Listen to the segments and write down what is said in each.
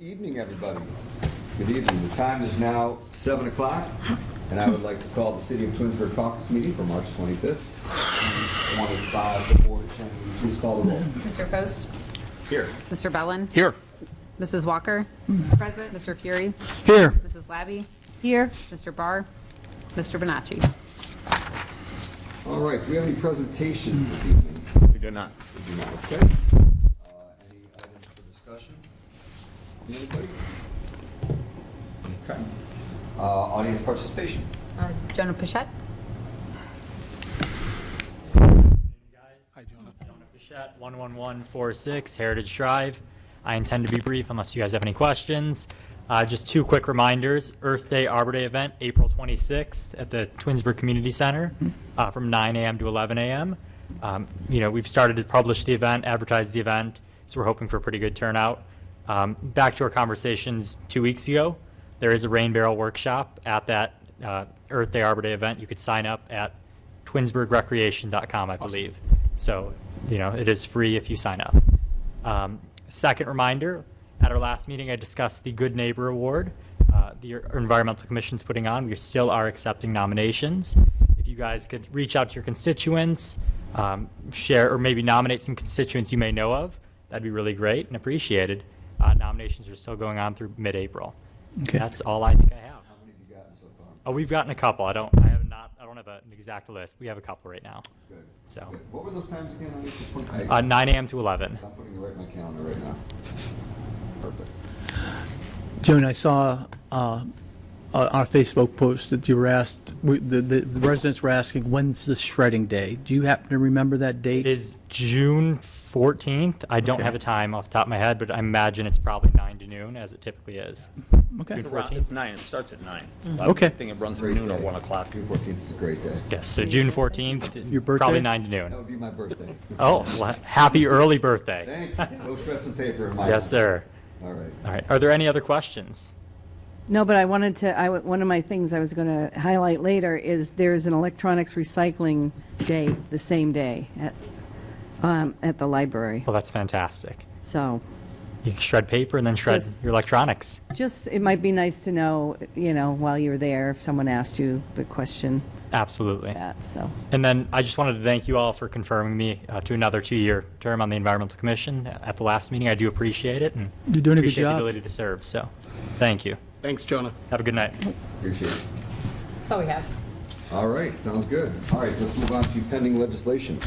evening, everybody. Good evening. The time is now 7 o'clock, and I would like to call the City of Twinsburg Caucus meeting for March 25th. 1:05 to 4. Shannon, will you please call the roll? Mr. Post? Here. Mr. Bellin? Here. Mrs. Walker? Present. Mr. Fury? Here. Mrs. Labby? Here. Mr. Barr? Mr. Bonacci? All right. Do we have any presentations this evening? We do not. We do not. Okay. Any items for discussion? Anybody? Okay. Audience participation. Jonah Pichette? Hi, Jonah. Jonah Pichette, 11146 Heritage Drive. I intend to be brief unless you guys have any questions. Just two quick reminders. Earth Day Arbor Day event, April 26th at the Twinsburg Community Center from 9 a.m. to 11 a.m. We've started to publish the event, advertise the event, so we're hoping for a pretty good turnout. Back to our conversations 2 weeks ago, there is a rain barrel workshop at that Earth Day Arbor Day event. You could sign up at twinsburgrecreation.com, I believe. So, it is free if you sign up. Second reminder, at our last meeting, I discussed the Good Neighbor Award the Environmental Commission's putting on. We still are accepting nominations. If you guys could reach out to your constituents, share or maybe nominate some constituents you may know of, that'd be really great and appreciated. Nominations are still going on through mid-April. Okay. That's all I think I have. How many have you gotten so far? Oh, we've gotten a couple. I don't have an exact list. We have a couple right now. Good. So, Good. What were those times again on April 25th? 9 a.m. to 11. I'm putting it right in my calendar right now. Perfect. Joan, I saw on our Facebook post that you were asked, the residents were asking, when's the shredding day? Do you happen to remember that It date? is June 14th. I don't Okay. have a time off the top of my head, but I imagine it's probably 9 to noon, as it typically is. Okay. June Around- 14th. It's 9, it starts at 9. Okay. I think it runs from Great noon or day. 1 o'clock. June 14th is a great day. Yes, so June 14th, Your birthday? probably 9 to That noon. would be my birthday. Oh, well, happy early birthday. Thank you. Go shred some paper in my. Yes, sir. All right. All right. Are there any other questions? No, but I wanted to, one of my things I was going to highlight later is there's an electronics recycling day the same day at the library. Well, that's fantastic. So You can shred paper and then shred Just- your electronics. just, it might be nice to know, while you're there, if someone asked you the question, Absolutely. that, so. And then I just wanted to thank you all for confirming me to another 2-year term on the Environmental Commission at the last meeting. I do appreciate it and You're doing a good appreciate the job. ability to serve. So, thank you. Thanks, Jonah. Have a good night. Appreciate it. That's all we have. All right, sounds good. All right, let's move on to pending legislation.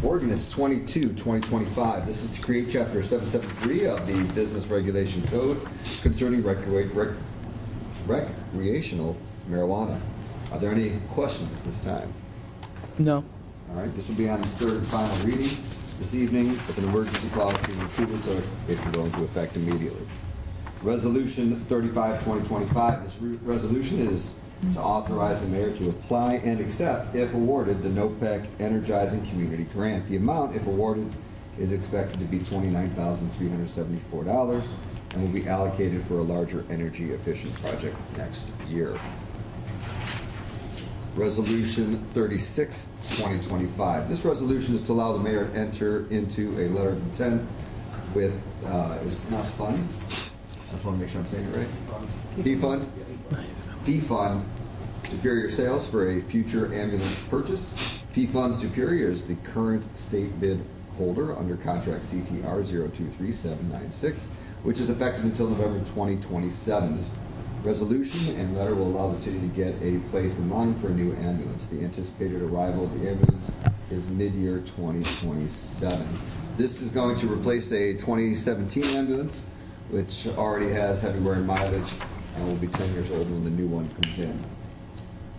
Ordinance 22, 2025. This is to create Chapter 773 of the Business Regulation Code concerning recreational marijuana. Are there any questions at this time? No. All right, this will be on its third and final reading this evening with an emergency clause being included so it can go into effect immediately. Resolution 35, 2025. This resolution is to authorize the mayor to apply and accept, if awarded, the NOPEC Energizing Community Grant. The amount, if awarded, is expected to be $29,374 and will be allocated for a larger energy efficient project next year. Resolution 36, 2025. This resolution is to allow the mayor to enter into a letter of intent with, is it pronounced fund? I just want to make sure I'm saying it right. P-Fund? P-Fund Superior Sales for a future ambulance purchase. P-Fund Superior is the current state bid holder under contract CTR 023796, which is effective until November 2027. This resolution and letter will allow the city to get a place in line for a new ambulance. The anticipated arrival of the ambulance is mid-year 2027. This is going to replace a 2017 ambulance, which already has heavy wear mileage and will be 10 years old when the new one comes in.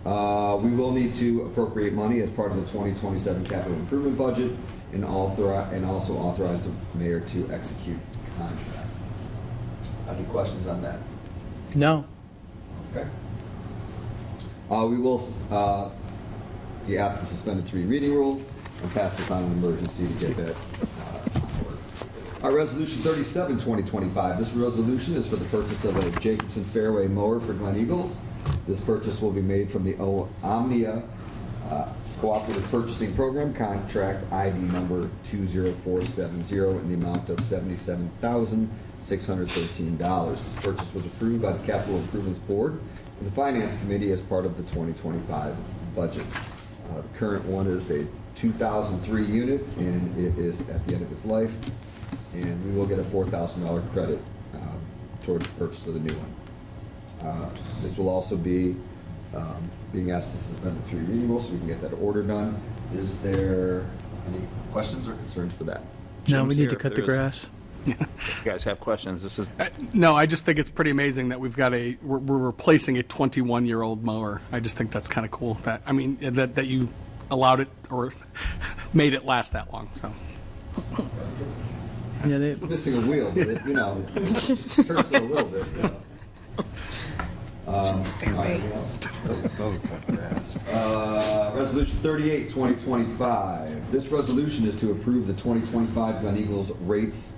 We will need to appropriate money as part of the 2027 capital improvement budget and also authorize the mayor to execute contract. Any questions on that? No. Okay. We will be asked to suspend the 3 reading rule and pass this on an emergency to get that Our Resolution 37, 2025. This resolution is for the purchase of a Jacobson Fairway mower for Glen Eagles. This purchase will be made from the Omnia Cooperative Purchasing Program, contract ID number 20470 in the amount of $77,613. This purchase was approved by the Capital Improvements Board and the Finance Committee as part of the 2025 budget. The current one is a 2003 unit, and it is at the end of its life, and we will get a $4,000 credit towards the purchase of the new one. This will also be being asked to suspend the 3 reading rule so we can get that order done. Is there any questions or concerns for that? No, we Jim's need here to if cut the there is. grass. You guys have questions? This is, No, I just think it's pretty amazing that we're replacing a 21-year-old mower. I just think that's kind of cool. That you allowed it or made it last that long. So Yeah, they, It's missing a wheel, but it, turns it a little bit. It's just a fair rate. Resolution 38, 2025. This resolution is to approve the 2025 Glen Eagles rates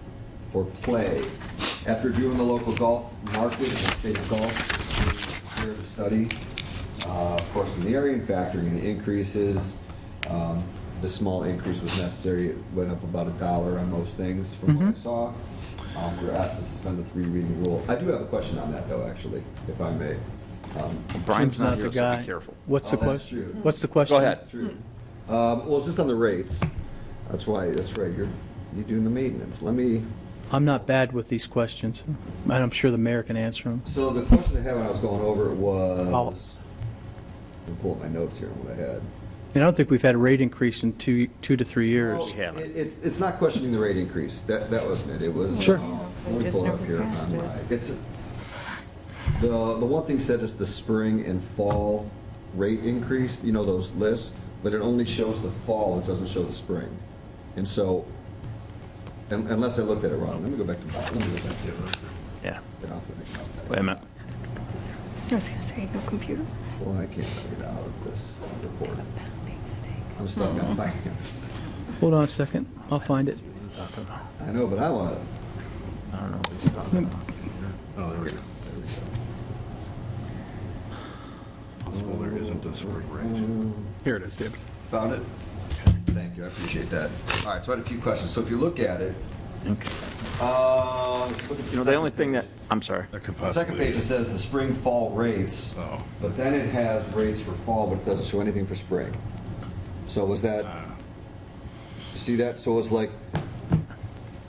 for play. After reviewing the local golf market and state golf, here is a study, of course, in the area and factoring in the increases. The small increase was necessary. It went up about $1 on most things from what I saw. We're asked to suspend the 3 reading rule. I do have a question on that, though, actually, if I may. Brian's Jim's not the here, so guy. be careful. What's the Oh, that's question? true. What's the question? Go ahead. That's true. Well, it's just on the rates. That's right. You're doing the maintenance. I'm not bad with these questions, and I'm sure the mayor can answer them. So the question I had when I was going over it was, Oh. let me pull up my notes here on what I had. I don't think we've had a rate increase in two to 3 years. We haven't. It's not questioning the rate increase. That wasn't it. It was. Sure. Let me pull it up here. It's, the one thing said is the spring and fall rate increase, those lists, but it only shows the fall, it doesn't show the spring. And so, unless I looked at it wrong, let me go back to Bob. Let me go back to it. Yeah. Get off of it. Wait a minute. I was going to say, no computer. Well, I can't get out of this report. I'm stuck on finance. Hold on a second, I'll find it. I know, but I want to. I don't know what he's talking about. Oh, there we go. Well, there isn't a spring rate. here it is, David. Found it? Thank you, I appreciate that. All right, so I had a few questions. So if you look at it, Okay. if you look at The only thing that, I'm sorry. That could The second possibly. page, it says the spring, fall rates, Oh. but then it has rates for fall, but it doesn't show anything for spring. So was that, you see that? So it's like,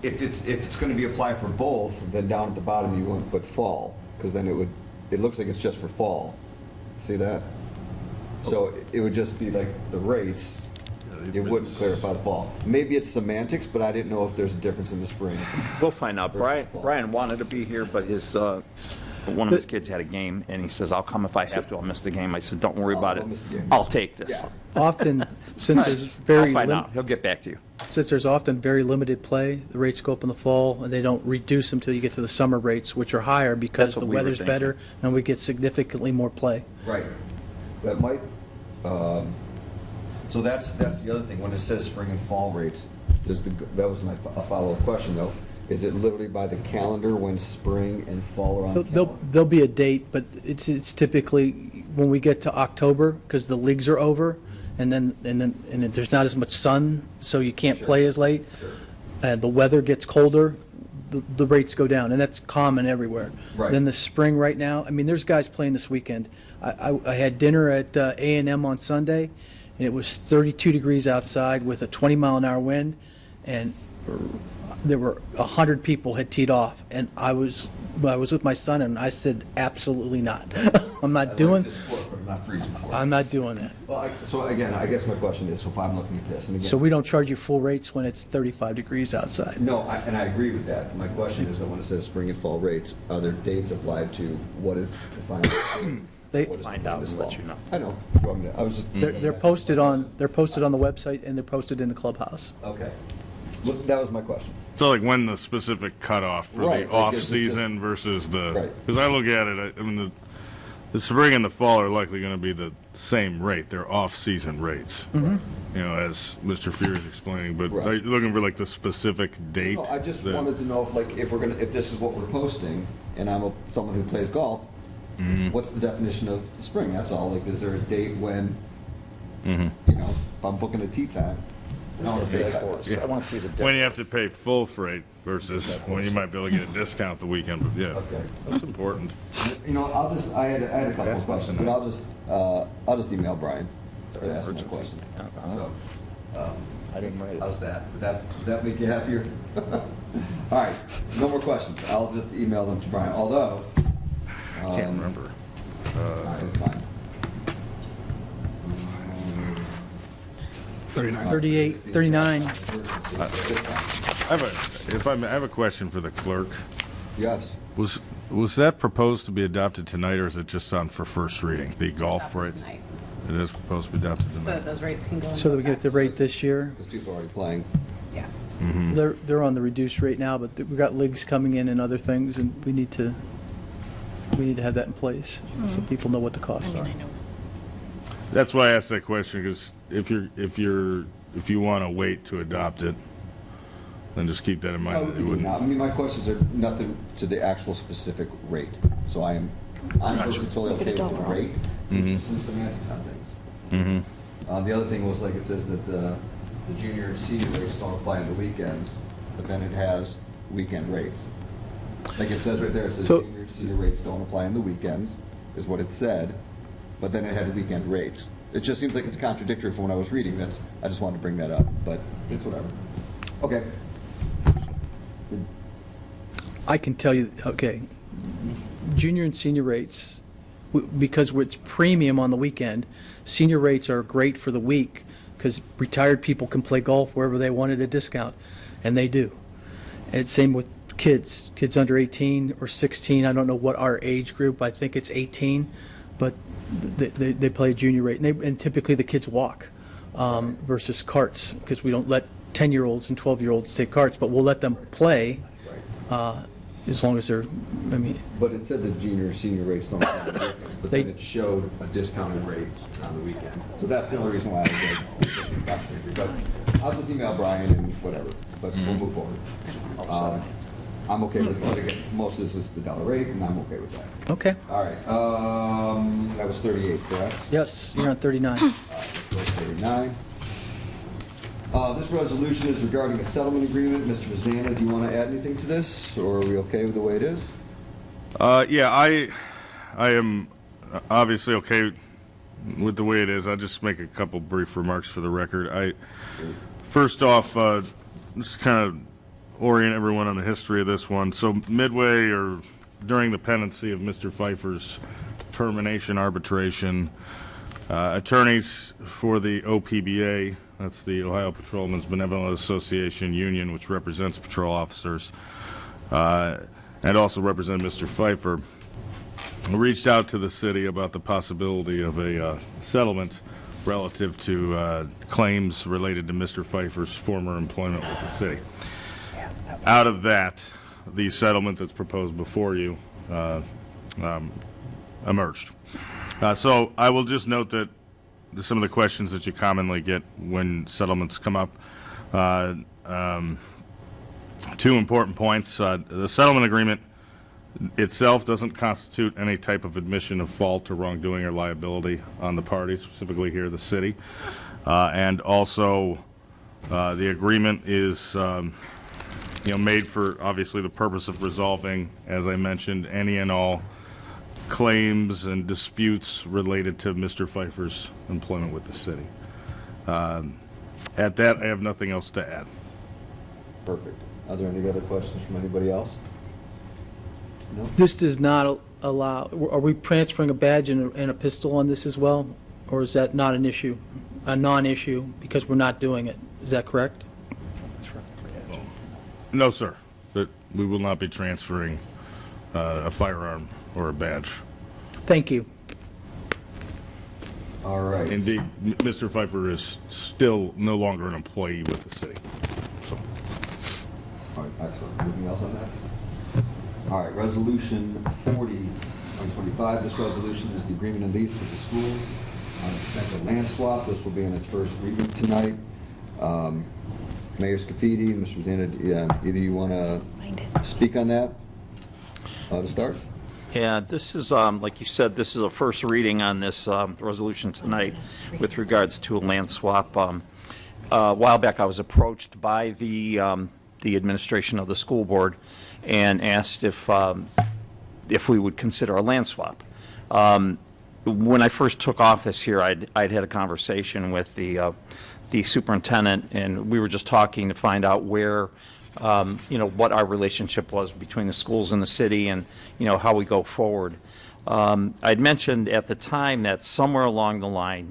if it's going to be applied for both, then down at the bottom you wouldn't put fall, because then it looks like it's just for fall. See that? So it would just be like the rates, it wouldn't clarify the fall. Maybe it's semantics, but I didn't know if there's a difference in the spring. We'll find out. Brian wanted to be here, but one of his kids had a game, and he says, I'll come if I have to. I'll miss the game. I said, don't worry about it. I'll miss the game. I'll take this. Yeah. Often, since there's I'll very, find out. He'll get back to you. since there's often very limited play, the rates go up in the fall, and they don't reduce them until you get to the summer rates, which are higher because That's what the we were weather's thinking. better, and we get significantly more play. Right. That might, so that's the other thing, when it says spring and fall rates, that was my follow-up question though, is it literally by the calendar when spring and fall are on the calendar? There'll be a date, but it's typically when we get to October, because the leagues are over, and then there's not as much sun, so you can't play as late. Sure. And the weather gets colder, the rates go down, and that's common everywhere. Right. Then the spring right now, I mean, there's guys playing this weekend. I had dinner at A&M on Sunday, and it was 32 degrees outside with a 20-mile-an-hour wind, and there were 100 people had teed off, and I was with my son, and I said, absolutely not. I'm I not like doing, this sport, but I'm not freezing for it. I'm not doing that. Well, so again, I guess my question is, so if I'm looking at this, and again. So we don't charge you full rates when it's 35 degrees outside. No, and I agree with that. My question is that when it says spring and fall rates, are there dates applied to what is defined as spring? They- What is Find defined out as and let fall? you know. I know. I was just. They're posted on the website, and they're posted in the clubhouse. Okay. Well, that was my question. So like when the specific cutoff for Right, the like, is it off-season versus the, Right. because I look at it, I mean, the spring and the fall are likely going to be the same rate. They're off-season rates, as Mr. Fear is explaining, but Right. are you looking for like the specific date? No, I just that- wanted to know if this is what we're posting, and I'm someone who plays golf, Mm-hmm. what's the definition of the spring? That's all. Like, is there a date when You know, if I'm booking a tea time, I want to say that. I want to see the When difference. you have to pay full freight versus when you might be able to get a discount the weekend, but yeah, Okay. that's important. You know, I had a couple of questions, but I'll just email Brian instead of asking my questions. So, I didn't write it. how's that? Would that make you happier? All right, no more questions. I'll just email them to Brian, although. I can't remember. All right, it's fine. 39. 38, 39. I have a question for the clerk. Yes. Was that proposed to be adopted tonight, or is it just on for first reading? The golf rate? Tonight, It is proposed to be adopted So that tonight. those rates can go into So that we get the effect. rate this year. Because people are already playing. Yeah. They're on the reduced rate now, but we've got leagues coming in and other things, and we need to have that in place so people know what the costs are. That's why I asked that question, because if you want to wait to adopt it, then just keep that in mind. that you wouldn't. I mean, my questions are nothing to the actual specific rate. So I'm personally totally okay with the rate. There's just some semantics on things. The other thing was, like, it says that the junior and senior rates don't apply on the weekends, but then it has weekend rates. Like it says right there, it says So- junior and senior rates don't apply on the weekends, is what it said, but then it had weekend rates. It just seems like it's contradictory from what I was reading. I just wanted to bring that up, but it's whatever. Okay. I can tell you, okay, junior and senior rates, because it's premium on the weekend, senior rates are great for the week because retired people can play golf wherever they want at a discount, and they do. And same with kids under 18 or 16. I don't know what our age group, I think it's 18, but they play a junior rate. And typically the kids walk versus carts, because we don't let 10-year-olds and 12-year-olds take carts, but we'll let them play as long as they're, I mean, But it said the junior and senior rates don't apply on the weekends, but then They- it showed a discounted rate on the weekend. So that's the only reason why I was like, this is contradictory. But I'll just email Brian and whatever, but we'll move forward. I'm okay with, but again, most of this is the dollar rate, and I'm okay with that. okay. All right, that was 38, correct? Yes, you're on 39. Let's go to 39. This resolution is regarding a settlement agreement. Mr. Vazana, do you want to add anything to this, or are we okay with the way it is? Yeah, I am obviously okay with the way it is. I'll just make a couple brief remarks for the record. First off, just kind of orient everyone on the history of this one. So midway or during the pendency of Mr. Pfeiffer's termination arbitration, attorneys for the OPBA, that's the Ohio Patrolmen's Benevolent Association Union, which represents patrol officers, and also represent Mr. Pfeiffer, reached out to the city about the possibility of a settlement relative to claims related to Mr. Pfeiffer's former employment with the city. Out of that, the settlement that's proposed before you emerged. So I will just note that some of the questions that you commonly get when settlements come up. Two important points. The settlement agreement itself doesn't constitute any type of admission of fault or wrongdoing or liability on the parties, specifically here the city. And also, the agreement is made for, obviously, the purpose of resolving, as I mentioned, any and all claims and disputes related to Mr. Pfeiffer's employment with the city. At that, I have nothing else to add. Perfect. Are there any other questions from anybody else? No? This does not allow, are we transferring a badge and a pistol on this as well? Or is that not an issue, a non-issue, because we're not doing it? Is that correct? No, sir. That we will not be transferring a firearm or a badge. Thank you. All right. Indeed, Mr. Pfeiffer is still no longer an employee with the city. So, All right, excellent. Anything else on that? All right, Resolution 40, 2025. This resolution is the agreement and lease with the schools on a potential land swap. This will be in its first reading tonight. Mayor Scafidi and Mr. Vazana, either you want to speak on that to start? Yeah, this is, like you said, this is a first reading on this resolution tonight with regards to a land swap. A while back, I was approached by the administration of the school board and asked if we would consider a land swap. When I first took office here, I'd had a conversation with the superintendent, and we were just talking to find out where, what our relationship was between the schools and the city, and, how we go forward. I'd mentioned at the time that somewhere along the line,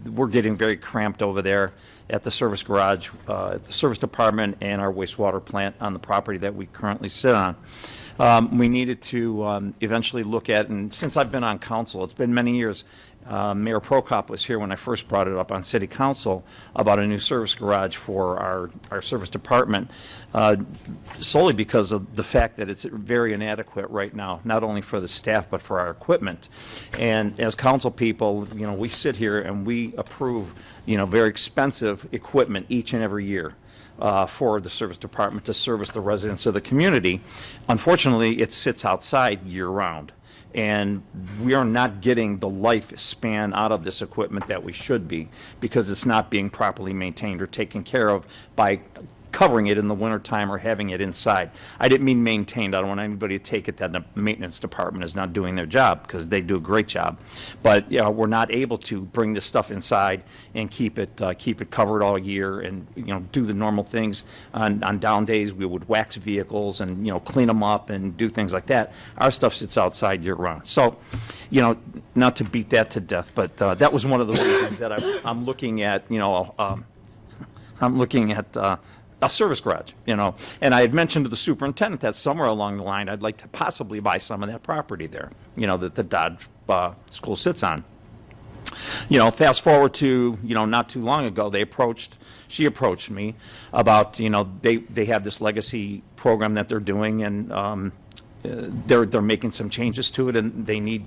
we're getting very cramped over there at the service garage, at the service department, and our wastewater plant on the property that we currently sit on. We needed to eventually look at, and since I've been on council, it's been many years, Mayor Prokop was here when I first brought it up on city council about a new service garage for our service department, solely because of the fact that it's very inadequate right now, not only for the staff but for our equipment. And as council people, we sit here and we approve, very expensive equipment each and every year. For the service department to service the residents of the community. Unfortunately, it sits outside year-round, and we are not getting the lifespan out of this equipment that we should be, because it's not being properly maintained or taken care of by covering it in the wintertime or having it inside. I didn't mean maintained. I don't want anybody to take it that the maintenance department is not doing their job, because they do a great job. But we're not able to bring this stuff inside and keep it covered all year, and do the normal things. On down days, we would wax vehicles and clean them up and do things like that. Our stuff sits outside year round. So, not to beat that to death, but that was one of the reasons that I'm looking at. I'm looking at a service garage, and I had mentioned to the superintendent that somewhere along the line I'd like to possibly buy some of that property there, that the Dodge school sits on. Fast forward to, not too long ago, she approached me about, they have this legacy program that they're doing, and they're making some changes to it, and they need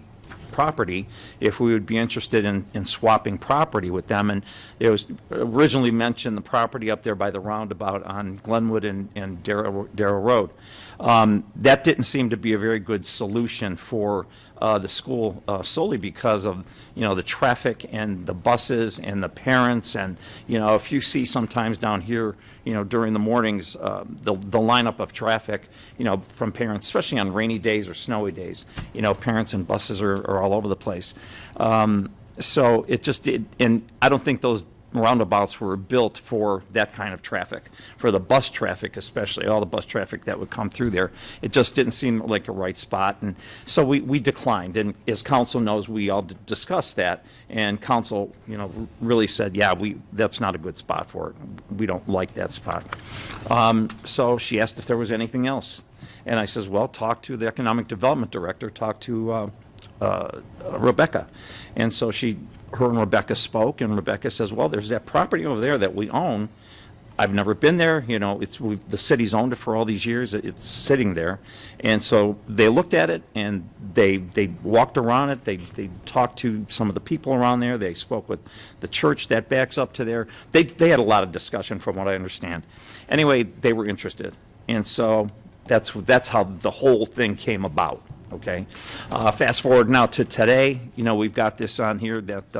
property, if we would be interested in swapping property with them. And it was originally mentioned the property up there by the roundabout on Glenwood and Darrow Road. That didn't seem to be a very good solution for the school, solely because of the traffic and the buses and the parents. And if you see sometimes down here during the mornings, the lineup of traffic from parents, especially on rainy days or snowy days, parents and buses are all over the place. So it just did, and I don't think those roundabouts were built for that kind of traffic, for the bus traffic especially, all the bus traffic that would come through there. It just didn't seem like a right spot, and so we declined. And as council knows, we all discussed that, and council really said, yeah, that's not a good spot for it. We don't like that spot. So she asked if there was anything else, and I says, well, talk to the economic development director, talk to Rebecca. And so her and Rebecca spoke, and Rebecca says, well, there's that property over there that we own. I've never been there. The city's owned it for all these years. It's sitting there. And so they looked at it, and they walked around it. They talked to some of the people around there. They spoke with the church that backs up to there. They had a lot of discussion, from what I understand. Anyway, they were interested. And so that's how the whole thing came about. Okay. Fast forward now to today. We've got this on here that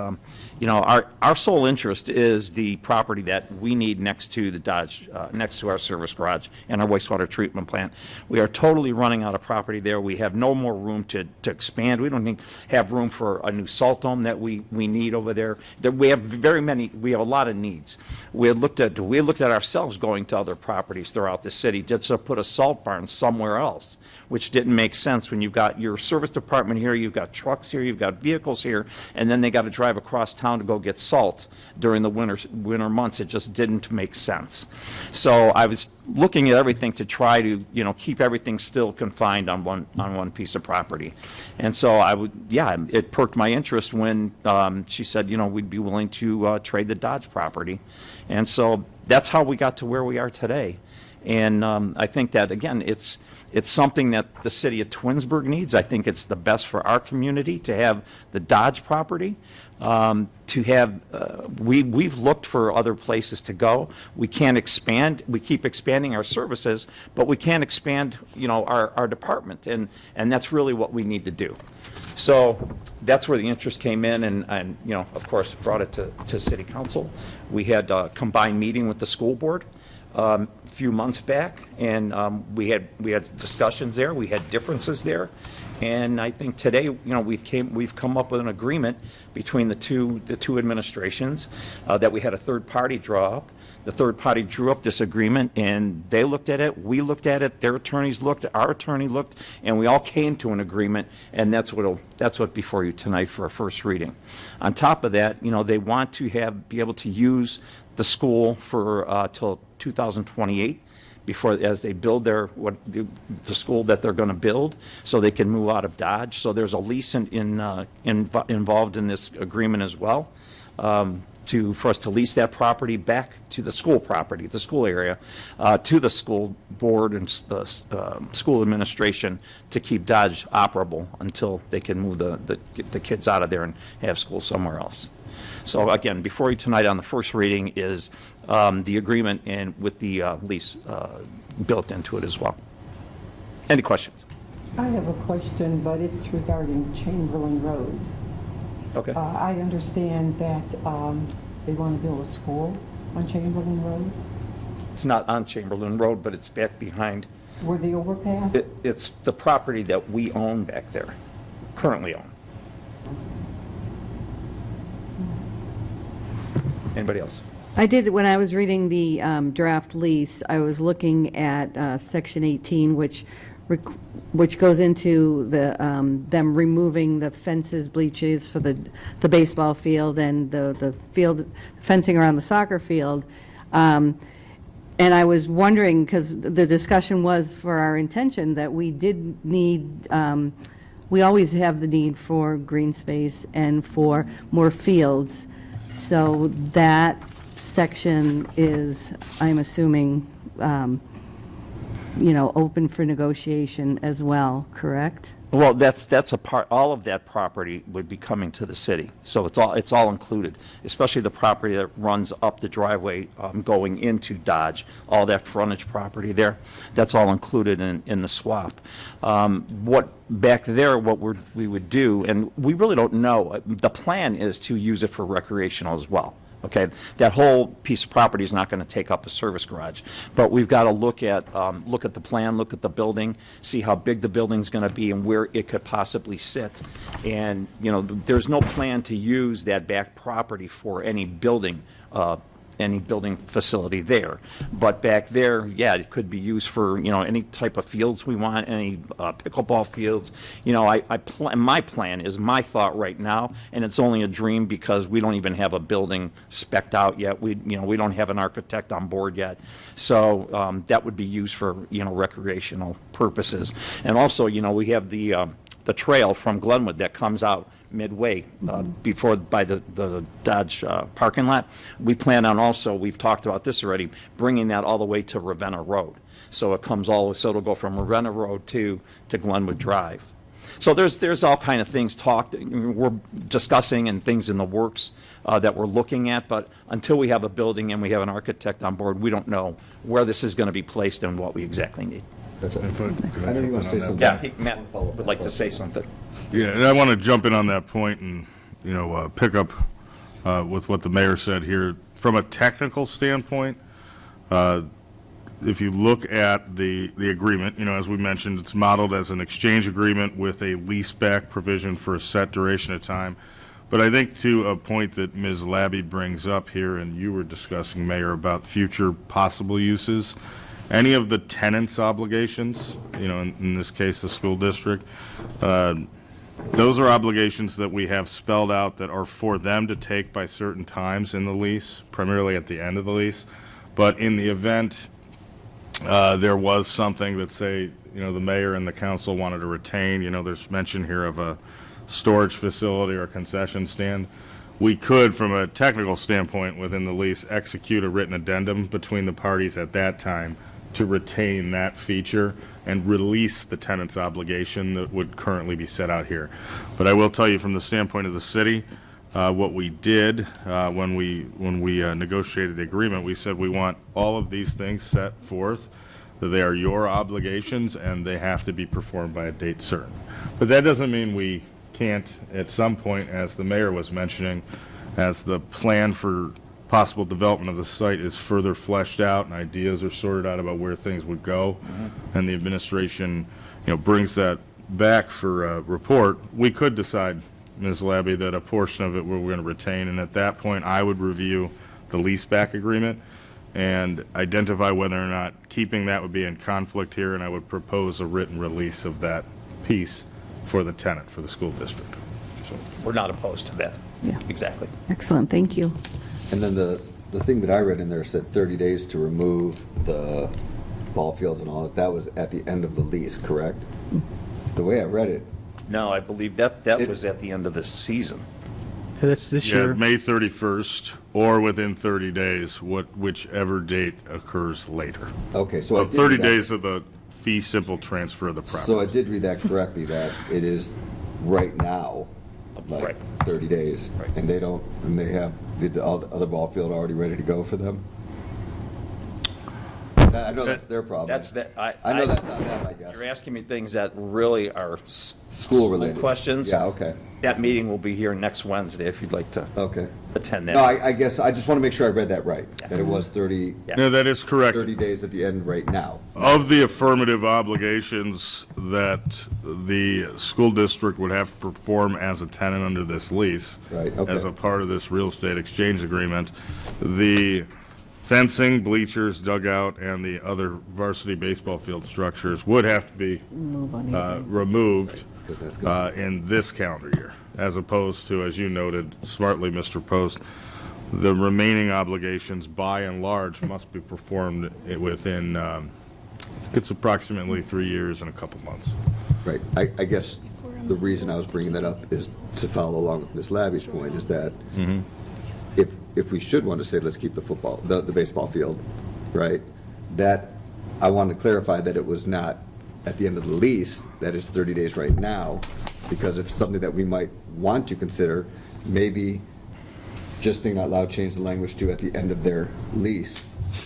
our sole interest is the property that we need next to the Dodge, next to our service garage and our wastewater treatment plant. We are totally running out of property there. We have no more room to expand. We don't have room for a new salt dome that we need over there. We have a lot of needs. We had looked at ourselves going to other properties throughout the city just to put a salt barn somewhere else, which didn't make sense when you've got your service department here, you've got trucks here, you've got vehicles here, and then they got to drive across town to go get salt during the winter months. It just didn't make sense. So I was looking at everything to try to keep everything still confined on one piece of property. And so it perked my interest when she said we'd be willing to trade the Dodge property. And so that's how we got to where we are today. And I think that, again, it's something that the city of Twinsburg needs. I think it's the best for our community to have the Dodge property. To have, we've looked for other places to go. We can't expand. We keep expanding our services, but we can't expand, our department, and that's really what we need to do. So that's where the interest came in, and of course, brought it to City Council. We had a combined meeting with the school board a few months back, and we had discussions there. We had differences there. And I think today, we've come up with an agreement between the two administrations that we had a third party draw up. The third party drew up this agreement, and they looked at it, we looked at it, their attorneys looked, our attorney looked, and we all came to an agreement, and that's what before you tonight for a first reading. On top of that, they want to be able to use the school for till 2028. As they build the school that they're going to build, so they can move out of Dodge. So there's a lease involved in this agreement as well, for us to lease that property back to the school property, the school area, to the school board and the school administration to keep Dodge operable until they can move the kids out of there and have school somewhere else. So again, before you tonight on the first reading is the agreement and with the lease built into it as well. Any questions? I have a question, but it's regarding Chamberlain Road. Okay. I understand that they want to build a school on Chamberlain Road. It's not on Chamberlain Road, but it's back behind. Where the overpass? It's the property that we own back there, currently own. Anybody else? I did, when I was reading the draft lease, I was looking at Section 18, which goes into them removing the fences, bleachers for the baseball field and the field fencing around the soccer field. And I was wondering, because the discussion was for our intention that we did need, we always have the need for green space and for more fields. So that section is, I'm assuming, open for negotiation as well, correct? Well, that's a part. All of that property would be coming to the city, so it's all included. Especially the property that runs up the driveway going into Dodge. All that frontage property there, that's all included in the swap. What back there, what we would do, and we really don't know. The plan is to use it for recreational as well. Okay, that whole piece of property is not going to take up a service garage, but we've got to look at the plan, look at the building, see how big the building's going to be and where it could possibly sit. And there's no plan to use that back property for any building facility there. But back there, yeah, it could be used for, any type of fields we want, any pickleball fields. My plan is my thought right now, and it's only a dream because we don't even have a building spec'd out yet. We don't have an architect on board yet. So that would be used for, recreational purposes. And also, we have the trail from Glenwood that comes out midway by the Dodge parking lot. We plan on also, we've talked about this already, bringing that all the way to Ravenna Road. So it'll go from Ravenna Road to Glenwood Drive. So there's all kind of things we're discussing and things in the works that we're looking at, but until we have a building and we have an architect on board, we don't know where this is going to be placed and what we exactly need. That's it. Could I know you want to say something. Yeah, Matt would like to say something. Yeah, and I want to jump in on that point and, pick up with what the mayor said here. From a technical standpoint, if you look at the agreement, as we mentioned, it's modeled as an exchange agreement with a leaseback provision for a set duration of time. But I think to a point that Ms. Labby brings up here, and you were discussing, Mayor, about future possible uses, any of the tenants' obligations, in this case, the school district, those are obligations that we have spelled out that are for them to take by certain times in the lease, primarily at the end of the lease. But in the event there was something that, say, the mayor and the council wanted to retain, there's mention here of a storage facility or a concession stand, we could, from a technical standpoint within the lease, execute a written addendum between the parties at that time to retain that feature and release the tenant's obligation that would currently be set out here. But I will tell you from the standpoint of the city, what we did when we negotiated the agreement, we said we want all of these things set forth, that they are your obligations and they have to be performed by a date certain. But that doesn't mean we can't, at some point, as the mayor was mentioning, as the plan for possible development of the site is further fleshed out and ideas are sorted out about where things would go, and the administration, brings that back for a report, we could decide, Ms. Labby, that a portion of it we're going to retain, and at that point, I would review the leaseback agreement and identify whether or not keeping that would be in conflict here, and I would propose a written release of that piece for the tenant, for the school district. So we're not opposed to that. Yeah. Exactly. Excellent, thank you. And then the thing that I read in there said 30 days to remove the ball fields and all that. That was at the end of the lease, correct? The way I read it, No, I believe that was at the end of this season. That's this Yeah, year. May 31st, or within 30 days, whichever date occurs later. okay, so I did 30 read that. days of the fee simple transfer of the property. So I did read that correctly, that it is right now, like Right. 30 days. Right. And they don't, and they have the other ball field already ready to go for them? I know that's their problem. That's that. I know that's on them, I guess. You're asking me things that really are School-related. questions. Yeah, okay, That meeting will be here next Wednesday if you'd like to okay. attend that. No, I guess, I just want to make sure I read that right, that it was 30 Yeah. No, that is correct. 30 days at the end right now. Of the affirmative obligations that the school district would have to perform as a tenant under this lease, Right, okay. as a part of this real estate exchange agreement, the fencing, bleachers, dugout, and the other varsity baseball field structures would have to be removed Because that's gonna in this calendar year, as opposed to, as you noted smartly, Mr. Post, the remaining obligations, by and large, must be performed within, it's approximately 3 years and a couple months. Right. I guess the reason I was bringing that up is to follow along with Ms. Labby's point, is that if we should want to say, let's keep the baseball field, right, that, I wanted to clarify that it was not at the end of the lease, that is 30 days right now, because if it's something that we might want to consider, maybe just thinking out loud, change the language to at the end of their lease,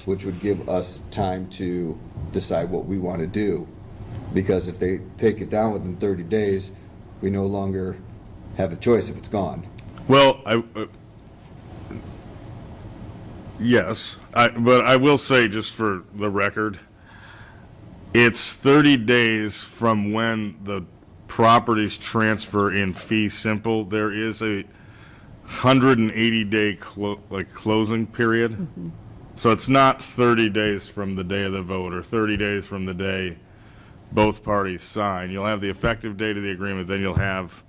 which would give us time to decide what we want to do. Because if they take it down within 30 days, we no longer have a choice if it's gone. Well, yes, but I will say, just for the record, it's 30 days from when the properties transfer in fee simple. There is a 180-day closing period. So it's not 30 days from the day of the vote or 30 days from the day both parties sign. You'll have the effective date of the agreement, then you'll have,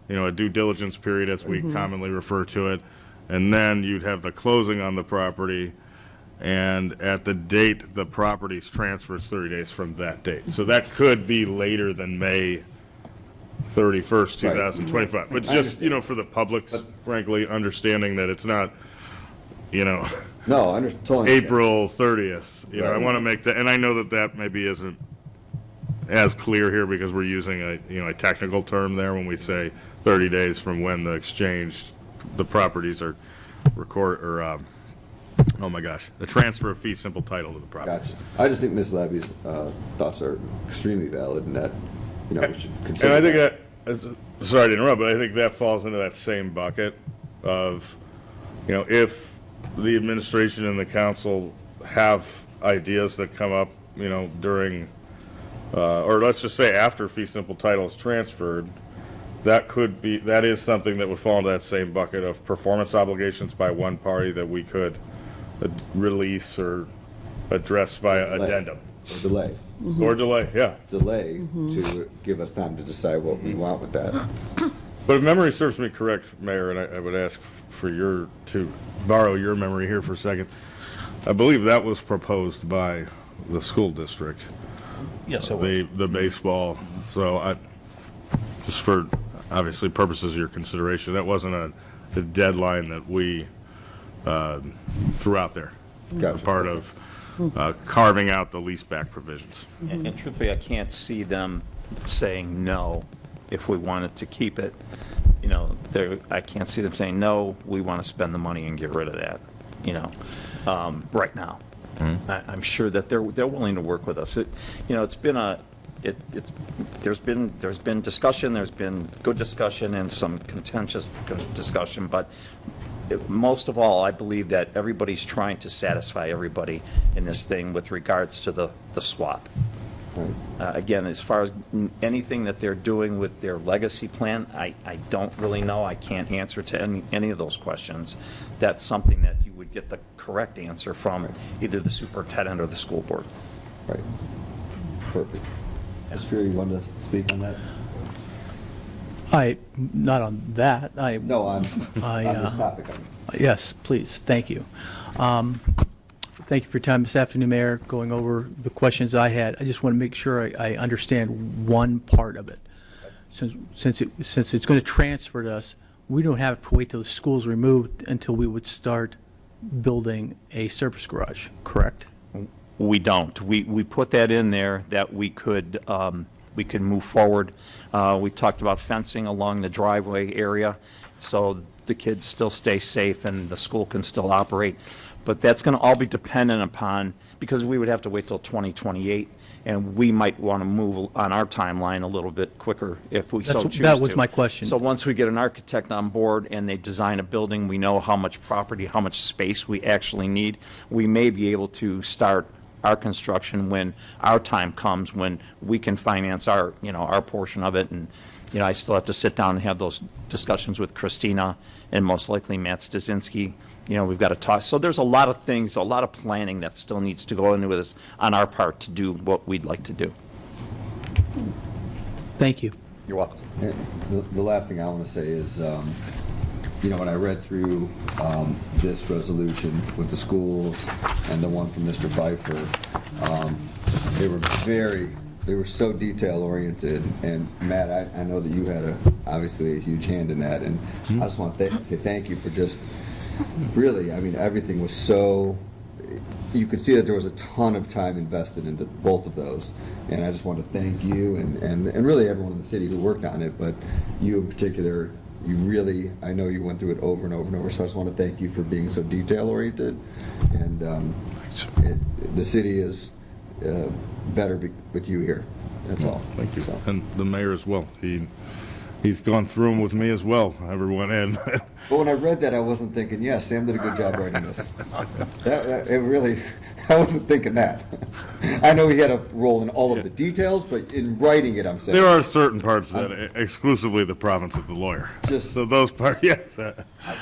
a due diligence period, as we commonly refer to it, and then you'd have the closing on the property, and at the date the property's transfers 30 days from that date. So that could be later than May 31st, 2025. But just, for the public's, frankly, understanding that it's not, No, I totally understand. April 30th. I Right. want to make that, and I know that maybe isn't as clear here because we're using a technical term there when we say 30 days from when the properties are the transfer of fee simple title to the property. Gotcha. I just think Ms. Labby's thoughts are extremely valid, and that, we should And consider I think sorry to interrupt, but I think that falls into that same bucket of, if the administration and the council have ideas that come up, during, or let's just say after fee simple title is transferred, that is something that would fall into that same bucket of performance obligations by one party that we could release or address via Delay. addendum. Or delay. Or delay, yeah. Delay to give us time to decide what we want with that. But if memory serves me correct, Mayor, and I would ask to borrow your memory here for a second, I believe that was proposed by the school district. Yes, it was. The baseball, so just for, obviously, purposes of your consideration, that wasn't a deadline that we threw out there. Gotcha. Part of carving out the leaseback provisions. And truthfully, I can't see them saying no if we wanted to keep it. You know, I can't see them saying, no, we want to spend the money and get rid of that, you know, right now. I'm sure that they're willing to work with us. It's been there's been discussion, there's been good discussion and some contentious discussion, but most of all, I believe that everybody's trying to satisfy everybody in this thing with regards to the swap. Again, as far as anything that they're doing with their legacy plan, I don't really know. I can't answer to any of those questions. That's something that you would get the correct answer from either the superintendent or the school board. Right. Perfect. Mr. Fury, you want to speak on that? Not on that. No, on this topic. Yes, please, thank you. Thank you for your time this afternoon, Mayor, going over the questions I had. I just want to make sure I understand one part of it. Since it's going to transfer to us, we don't have to wait till the school's removed until we would start building a surface garage, correct? We don't. We put that in there that we could move forward. We talked about fencing along the driveway area, so the kids still stay safe and the school can still operate. But that's going to all be dependent upon, because we would have to wait till 2028, and we might want to move on our timeline a little bit quicker if we so choose to. That was my question. So once we get an architect on board and they design a building, we know how much property, how much space we actually need, we may be able to start our construction when our time comes, when we can finance our portion of it. And, I still have to sit down and have those discussions with Christina and most likely Matt Stasinski. We've got to talk. So there's a lot of things, a lot of planning that still needs to go into this on our part to do what we'd like to do. Thank you. You're welcome. The last thing I want to say is, when I read through this resolution with the schools and the one from Mr. Pfeiffer, they were so detail oriented. And Matt, I know that you had obviously a huge hand in that, and I just want to say thank you for just really. I mean, everything was so. You could see that there was a ton of time invested into both of those, and I just want to thank you and really everyone in the city who worked on it, but you in particular. You really, I know you went through it over and over and over, so I just want to thank you for being so detail-oriented. And the city is better with you here. That's all. Thank you. So. And the mayor as well. He's gone through them with me as well, everyone in. But when I read that, I wasn't thinking, yeah, Sam did a good job writing this. It really, I wasn't thinking that. I know he had a role in all of the details, but in writing it, I'm saying. There are certain parts that exclusively the province of the lawyer. So those parts, yes. I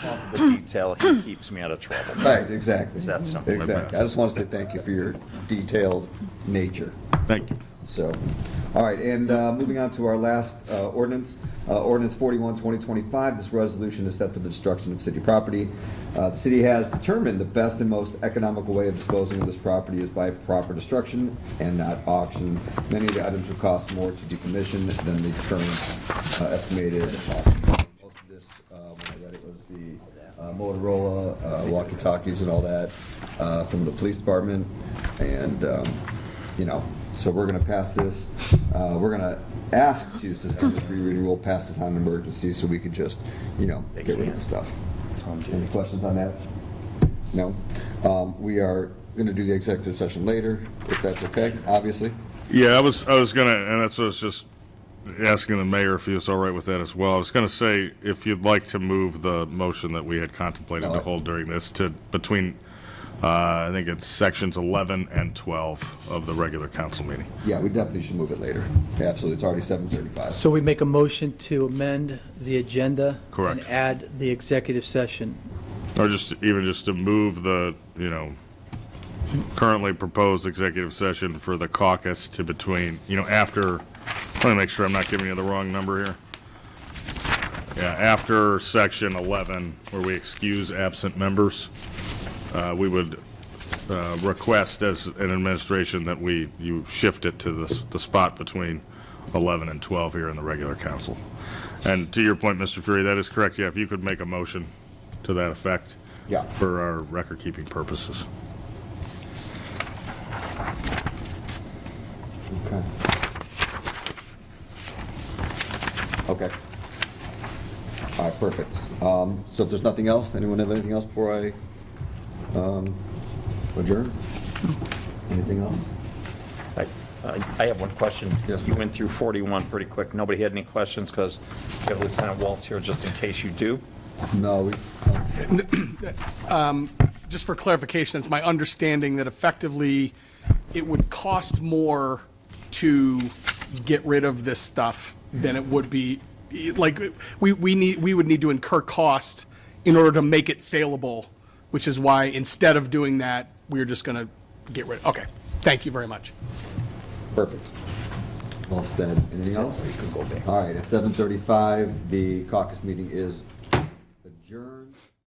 call it the detail. He keeps me out of trouble. Right, exactly. It's that simple. Exactly. I just want to say thank you for your detailed nature. Thank you. So, all right, and moving on to our last ordinance, Ordinance 41, 2025. This resolution is set for the destruction of city property. The city has determined the best and most economical way of disposing of this property is by proper destruction and not auction. Many of the items will cost more to decommission than the current estimated auction. Most of this, when I read it, was the Motorola walkie-talkies and all that from the police department, and so we're going to pass this. We're going to ask to suspend the three reading rule, pass this on an emergency, so we could just, get rid of the stuff. Any questions on that? No. We are going to do the executive session later, if that's okay. Obviously. Yeah, I was gonna, and that's what I was just asking the mayor if he was all right with that as well. I was gonna say if you'd like to move the motion that we had contemplated to hold during this to between. I think it's sections 11 and 12 of the regular council meeting. Yeah, we definitely should move it later. Absolutely. It's already 7:35. So we make a motion to amend the agenda. Correct. And add the executive session. Or just to move the, currently proposed executive session for the caucus to between, after, let me make sure I'm not giving you the wrong number here. Yeah, after section 11, where we excuse absent members. We would request as an administration that you shift it to the spot between 11 and 12 here in the regular council. And to your point, Mr. Fury, that is correct. Yeah, if you could make a motion to that effect. Yeah. For our record-keeping purposes. Okay. Okay. All right, perfect. So if there's nothing else, anyone have anything else before I adjourn? Anything else? I have one question. Yes. You went through 41 pretty quick. Nobody had any questions because you have Lieutenant Waltz here just in case you do. No, Just for clarification, it's my understanding that effectively it would cost more to get rid of this stuff than it would be, like, we would need to incur cost in order to make it saleable, which is why instead of doing that, we're just going to get rid. Okay, thank you very much. perfect. Well said. Anything else? You can go back. All right, at 7:35, the caucus meeting is adjourned.